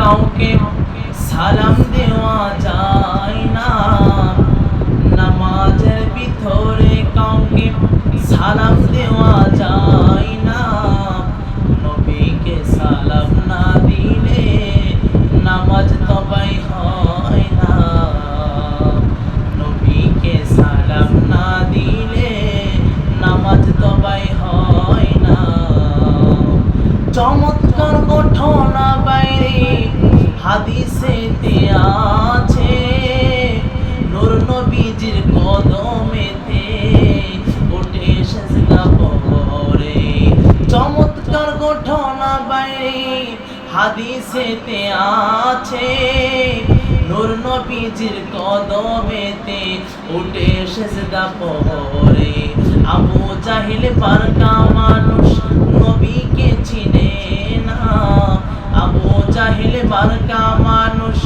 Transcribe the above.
কাউকে সালাম দেওয়া যায় না, নামাজের ভিতরে কাউকে সালাম দেওয়া যায় না। নবীকে সালাম না দিলে নামাজ তবাই হয় না। নবীকে সালাম না দিলে নামাজ তবাই হয় না। চমৎকার ঘটনা বাইরে হাদিসেতে আছে, নূর নবীজির কদমেতে উঠে সেজদা পড়ে। চমৎকার ঘটনা বাইরে হাদিসেতে আছে, নূর নবীজির কদমেতে উঠে সেজদা পড়ে। আবু জাহিল বারকা মানুষ নবীকে চিনে না, আবু জাহিল বারকা মানুষ